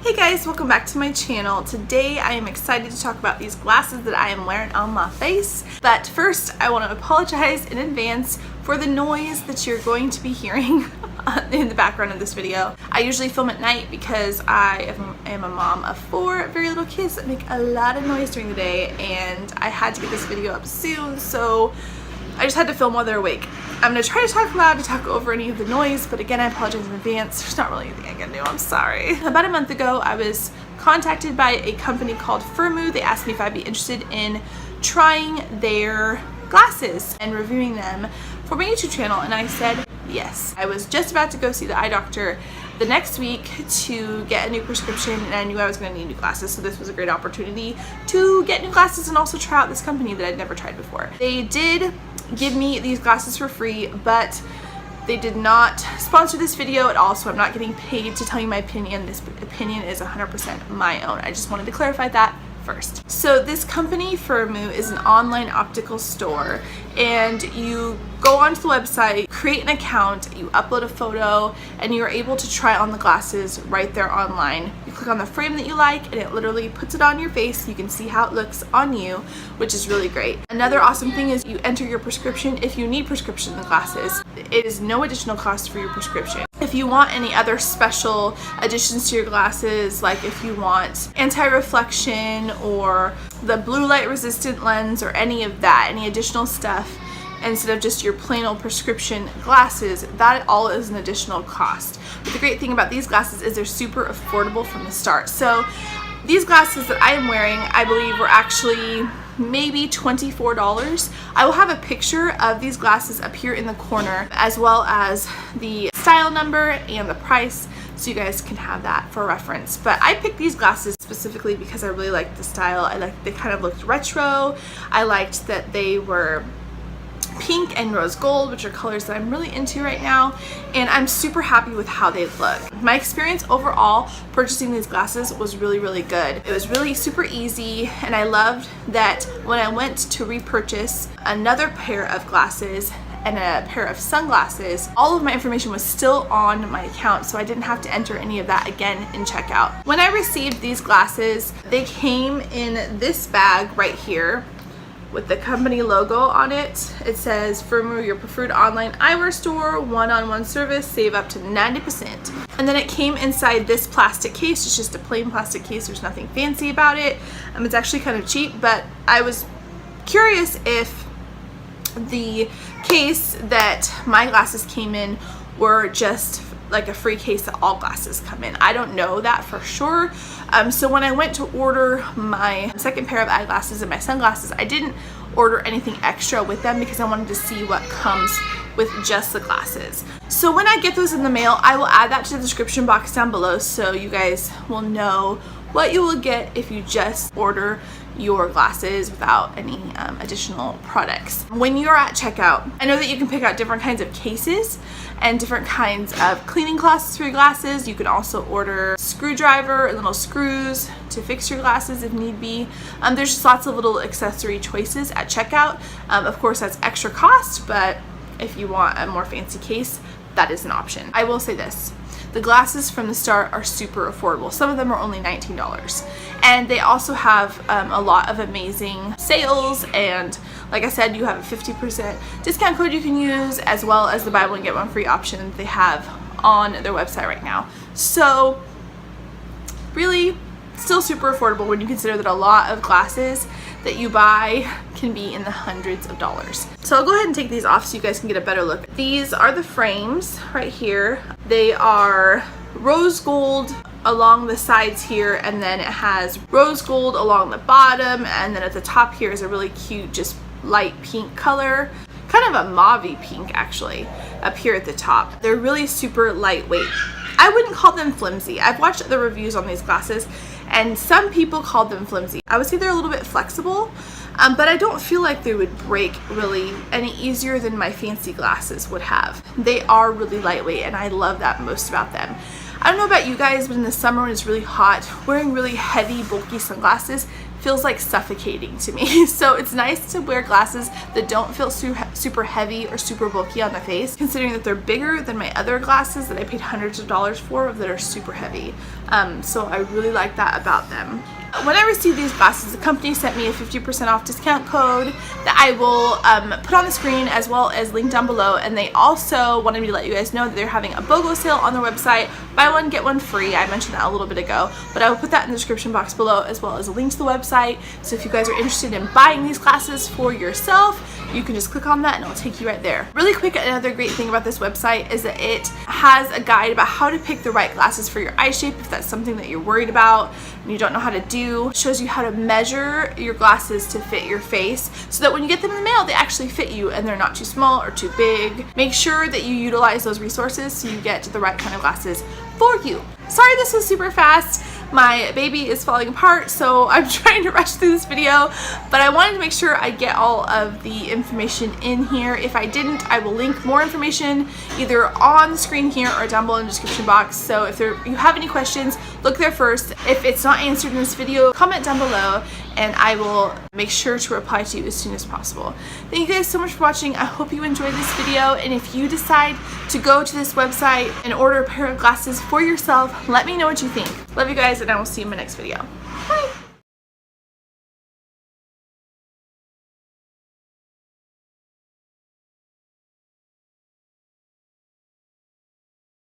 Hey guys, welcome back to my channel. Today I am excited to talk about these glasses that I am wearing on my face. But first I want to apologize in advance for the noise that you're going to be hearing in the background of this video. I usually film at night because I am a mom of 4 very little kids that make a lot of noise during the day, and I had to get this video up soon, so I just had to film while they're awake. I'm going to try to talk loud to talk over any of the noise, but again, I apologize in advance. There's not really anything I can do. I'm sorry. About a month ago, I was contacted by a company called Firmoo. They asked me if I'd be interested in trying their glasses and reviewing them for my YouTube channel, and I said yes. I was just about to go see the eye doctor the next week to get a new prescription, and I knew I was going to need new glasses, so this was a great opportunity to get new glasses and also try out this company that I'd never tried before. They did give me these glasses for free, but they did not sponsor this video at all, so I'm not getting paid to tell you my opinion. This opinion is 100% my own. I just wanted to clarify that first. So this company, Firmoo, is an online optical store, and you go onto the website, create an account, you upload a photo, and you're able to try on the glasses right there online. You click on the frame that you like, and it literally puts it on your face. You can see how it looks on you, which is really great. Another awesome thing is you enter your prescription if you need prescription glasses. It is no additional cost for your prescription. If you want any other special additions to your glasses, like if you want anti-reflection or the blue light resistant lens or any of that, any additional stuff, instead of just your plain old prescription glasses, that all is an additional cost. But the great thing about these glasses is they're super affordable from the start. So these glasses that I am wearing, I believe, were actually maybe $24. I will have a picture of these glasses up here in the corner, as well as the style number and the price, so you guys can have that for reference. But I picked these glasses specifically because I really liked the style. I liked they kind of looked retro. I liked that they were pink and rose gold, which are colors that I'm really into right now, and I'm super happy with how they look. My experience overall purchasing these glasses was really good. It was really super easy, and I loved that when I went to repurchase another pair of glasses and a pair of sunglasses, all of my information was still on my account, so I didn't have to enter any of that again in checkout. When I received these glasses, they came in this bag right here with the company logo on it. It says, Firmoo, your preferred online eyewear store, one-on-one service, save up to 90%. And then it came inside this plastic case. It's just a plain plastic case. There's nothing fancy about it. It's actually kind of cheap, but I was curious if the case that my glasses came in were just like a free case that all glasses come in. I don't know that for sure. So when I went to order my second pair of eyeglasses and my sunglasses, I didn't order anything extra with them because I wanted to see what comes with just the glasses. So when I get those in the mail, I will add that to the description box down below so you guys will know what you will get if you just order your glasses without any additional products. When you're at checkout, I know that you can pick out different kinds of cases and different kinds of cleaning cloths for your glasses. You can also order screwdriver and little screws to fix your glasses if need be. There's just lots of little accessory choices at checkout. Of course, that's extra cost, but if you want a more fancy case, that is an option. I will say this. The glasses from the start are super affordable. Some of them are only $19. And they also have a lot of amazing sales, and like I said, you have a 50% discount code you can use, as well as the buy one get one free option that they have on their website right now. So really still super affordable when you consider that a lot of glasses that you buy can be in the hundreds of dollars. So I'll go ahead and take these off so you guys can get a better look. These are the frames right here. They are rose gold along the sides here, and then it has rose gold along the bottom, and then at the top here is a really cute, just light pink color, kind of a mauve-y pink actually, up here at the top. They're really super lightweight. I wouldn't call them flimsy. I've watched the reviews on these glasses, and some people called them flimsy. I would say they're a little bit flexible, but I don't feel like they would break really any easier than my fancy glasses would have. They are really lightweight, and I love that most about them. I don't know about you guys, but in the summer when it's really hot, wearing really heavy, bulky sunglasses feels like suffocating to me. So it's nice to wear glasses that don't feel super heavy or super bulky on the face, considering that they're bigger than my other glasses that I paid hundreds of dollars for that are super heavy. So I really like that about them. When I received these glasses, the company sent me a 50% off discount code that I will put on the screen as well as link down below, and they also wanted me to let you guys know that they're having a BOGO sale on their website. Buy one, get one free. I mentioned that a little bit ago, but I will put that in the description box below as well as a link to the website. So if you guys are interested in buying these glasses for yourself, you can just click on that and it'll take you right there. Really quick, another great thing about this website is that it has a guide about how to pick the right glasses for your eye shape if that's something that you're worried about and you don't know how to do. It shows you how to measure your glasses to fit your face so that when you get them in the mail, they actually fit you and they're not too small or too big. Make sure that you utilize those resources so you get the right kind of glasses for you. Sorry this was super fast. My baby is falling apart, so I'm trying to rush through this video, but I wanted to make sure I get all of the information in here. If I didn't, I will link more information either on the screen here or down below in the description box. So if you have any questions, look there first. If it's not answered in this video, comment down below and I will make sure to reply to you as soon as possible. Thank you guys so much for watching. I hope you enjoyed this video, and if you decide to go to this website and order a pair of glasses for yourself, let me know what you think. Love you guys, and I will see you in my next video. Bye!